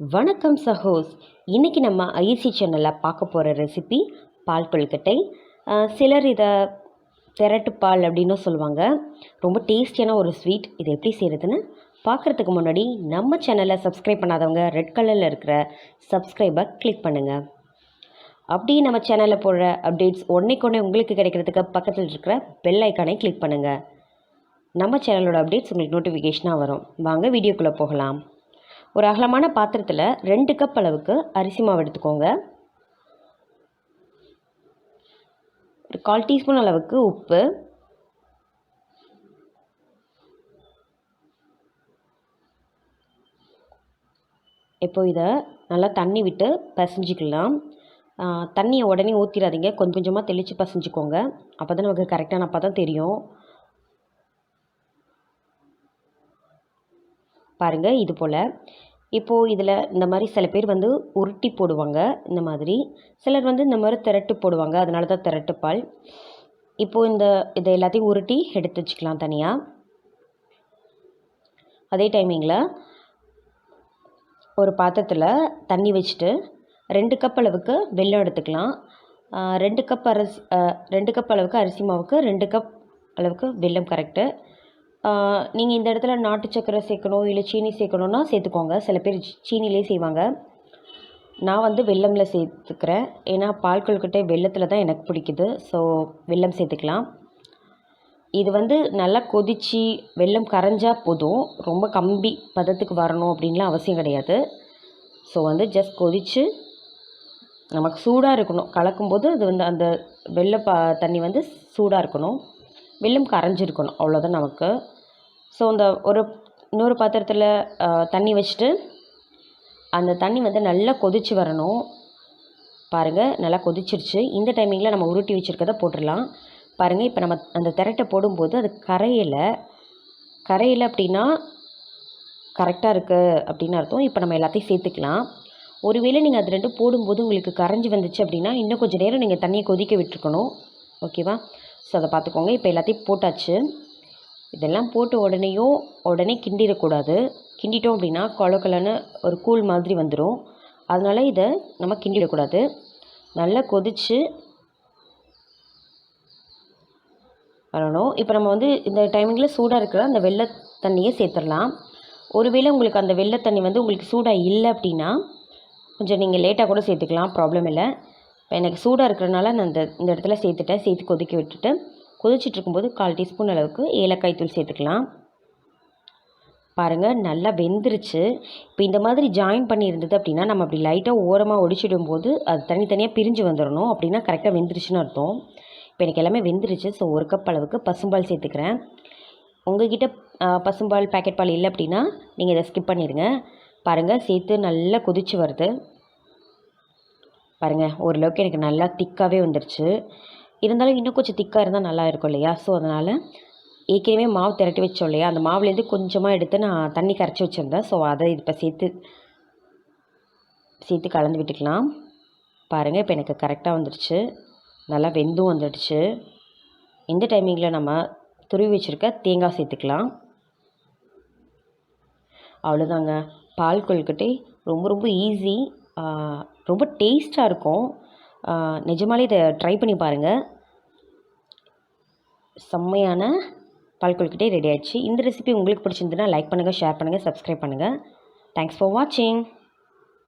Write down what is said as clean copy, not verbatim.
வணக்கம் சகோஸ். இன்றைக்கி நம்ம ஐசி சேனலில் பார்க்க போகிற ரெசிபி பால் கொழுக்கட்டை. சிலர் இதை திரட்டு பால் அப்படின்னு சொல்லுவாங்க. ரொம்ப டேஸ்டியான ஒரு ஸ்வீட். இதை எப்படி செய்கிறதுன்னு பார்க்குறதுக்கு முன்னாடி நம்ம சேனலை சப்ஸ்கிரைப் பண்ணாதவங்க ரெட் கலரில் இருக்கிற சப்ஸ்கிரைபை கிளிக் பண்ணுங்கள். அப்படியே நம்ம சேனலில் போடுற அப்டேட்ஸ் ஒன்றைக்கொன்னே உங்களுக்கு கிடைக்கிறதுக்கு பக்கத்தில் இருக்கிற பெல் ஐக்கானை கிளிக் பண்ணுங்கள். நம்ம சேனலோட அப்டேட்ஸ் உங்களுக்கு நோட்டிஃபிகேஷனாக வரும். வாங்க வீடியோக்குள்ளே போகலாம். ஒரு அகலமான பாத்திரத்தில் 2 கப் அளவுக்கு அரிசி மாவு எடுத்துக்கோங்க. ஒரு 1/4 டீஸ்பூன் அளவுக்கு உப்பு, இப்போ இதை நல்லா தண்ணி விட்டு பசைஞ்சிக்கலாம். தண்ணியை உடனே ஊற்றிடாதீங்க, கொஞ்சம் கொஞ்சமாக தெளித்து பசைஞ்சிக்கோங்க. அப்போ தான் நமக்கு கரெக்டான அப்போ தான் தெரியும். பாருங்கள், இது போல். இப்போது இதில் இந்த மாதிரி சில பேர் வந்து உருட்டி போடுவாங்க, இந்த மாதிரி. சிலர் வந்து இந்த மாதிரி திரட்டு போடுவாங்க, அதனால தான் திரட்டு பால். இப்போது இதை எல்லாத்தையும் உருட்டி எடுத்து வச்சுக்கலாம் தனியாக. அதே டைமிங்கில் ஒரு பாத்திரத்தில் தண்ணி வச்சுட்டு 2 கப் அளவுக்கு வெல்லம் எடுத்துக்கலாம். 2 கப் அளவுக்கு அரிசி மாவுக்கு 2 கப் அளவுக்கு வெல்லம் கரெக்டு. நீங்கள் இந்த இடத்துல நாட்டு சக்கரை சேர்க்கணும் இல்லை சீனி சேர்க்கணுன்னா சேர்த்துக்கோங்க. சில பேர் சீனிலே செய்வாங்க. நான் வந்து வெல்லமில் சேர்த்துக்கிறேன். ஏன்னா பால் கொழுக்கட்டை வெல்லத்தில் தான் எனக்கு பிடிக்குது. ஸோ வெல்லம் சேர்த்துக்கலாம். இது வந்து நல்லா கொதித்து வெல்லம் கரைஞ்சால் போதும். ரொம்ப கம்பி பதத்துக்கு வரணும் அப்படின்லாம் அவசியம் கிடையாது. ஸோ வந்து ஜஸ்ட் கொதித்து நமக்கு சூடாக இருக்கணும். கலக்கும்போது அது வந்து அந்த தண்ணி வந்து சூடாக இருக்கணும், வெல்லம் கரைஞ்சிருக்கணும், அவ்வளோதான் நமக்கு. ஸோ இன்னொரு பாத்திரத்தில் தண்ணி வச்சுட்டு அந்த தண்ணி வந்து நல்லா கொதித்து வரணும். பாருங்கள், நல்லா கொதிச்சிருச்சு. இந்த டைமிங்கில் நம்ம உருட்டி வச்சுருக்கதை போட்டுடலாம். பாருங்கள், இப்போ நம்ம அந்த திரட்டை போடும்போது அது கரையில் அப்படின்னா கரெக்டாக இருக்குது அப்படின்னு அர்த்தம். இப்போ நம்ம எல்லாத்தையும் சேர்த்துக்கலாம். ஒருவேளை நீங்கள் அது ரெண்டும் போடும்போது உங்களுக்கு கரைஞ்சி வந்துச்சு அப்படின்னா இன்னும் கொஞ்சம் நேரம் நீங்கள் தண்ணியை கொதிக்க விட்டுருக்கணும். ஓகேவா? ஸோ அதை பார்த்துக்கோங்க. இப்போ எல்லாத்தையும் போட்டாச்சு. இதெல்லாம் போட்டு உடனே கிண்டிடக்கூடாது. கிண்டிட்டோம் அப்படின்னா கொலன்னு ஒரு கூழ் மாதிரி வந்துடும். அதனால் இதை நம்ம கிண்டிடக்கூடாது. நல்லா கொதித்து வரணும். இப்போ நம்ம வந்து இந்த டைமிங்கில் சூடாக இருக்கிற அந்த வெள்ளை தண்ணியை சேர்த்துடலாம். ஒருவேளை உங்களுக்கு அந்த வெள்ளை தண்ணி வந்து உங்களுக்கு சூடாக இல்லை அப்படின்னா கொஞ்சம் நீங்கள் லேட்டாக கூட சேர்த்துக்கலாம், ப்ராப்ளம் இல்லை. இப்போ எனக்கு சூடாக இருக்கிறனால நான் இந்த இடத்துல சேர்த்து கொதிக்க விட்டுட்டு கொதிச்சிட்ருக்கும்போது 1/4 டீஸ்பூன் அளவுக்கு ஏலக்காய் தூள் சேர்த்துக்கலாம். பாருங்கள், நல்லா வெந்துருச்சு. இப்போ இந்த மாதிரி ஜாயின் பண்ணியிருந்தது அப்படின்னா நம்ம அப்படி லைட்டாக ஓரமாக ஒடிச்சிடும்போது அது தனித்தனியாக பிரிஞ்சு வந்துடணும். அப்படின்னா கரெக்டாக வெந்துருச்சுன்னு அர்த்தம். இப்போ எனக்கு எல்லாமே வெந்துருச்சு. ஸோ 1 கப் அளவுக்கு பசும்பால் சேர்த்துக்கிறேன். உங்கள்கிட்ட பசும்பால் பேக்கெட் பால் இல்லை அப்படின்னா நீங்கள் இதை ஸ்கிப் பண்ணிடுங்க. பாருங்கள், சேர்த்து நல்லா கொதிச்சு வருது. பாருங்கள், ஓரளவுக்கு எனக்கு நல்லா திக்காகவே வந்துருச்சு. இருந்தாலும் இன்னும் கொஞ்சம் திக்காக இருந்தால் நல்லா இருக்கும் இல்லையா? ஸோ அதனால் ஏற்கனவே மாவு திரட்டி வச்சோம் இல்லையா, அந்த மாவுலேருந்து கொஞ்சமாக எடுத்து நான் தண்ணி கரைச்சி வச்சுருந்தேன். ஸோ அதை இப்போ சேர்த்து கலந்து விட்டுக்கலாம். பாருங்கள், இப்போ எனக்கு கரெக்டாக வந்துடுச்சு. நல்லா வெந்தும் வந்துடுச்சு. இந்த டைமிங்கில் நம்ம துருவி வச்சுருக்க தேங்காய் சேர்த்துக்கலாம். அவ்வளோதாங்க, பால் கொழுக்கட்டை ரொம்ப ரொம்ப ஈஸி, ரொம்ப டேஸ்ட்டாக இருக்கும். நிஜமாலே இதை ட்ரை பண்ணி பாருங்கள். செம்மையான பால் கொழுக்கட்டை ரெடி ஆகிடுச்சு. இந்த ரெசிபி உங்களுக்கு பிடிச்சிருந்துன்னா லைக் பண்ணுங்கள், ஷேர் பண்ணுங்கள், சப்ஸ்கிரைப் பண்ணுங்கள். தேங்க்ஸ் ஃபார் வாட்சிங்.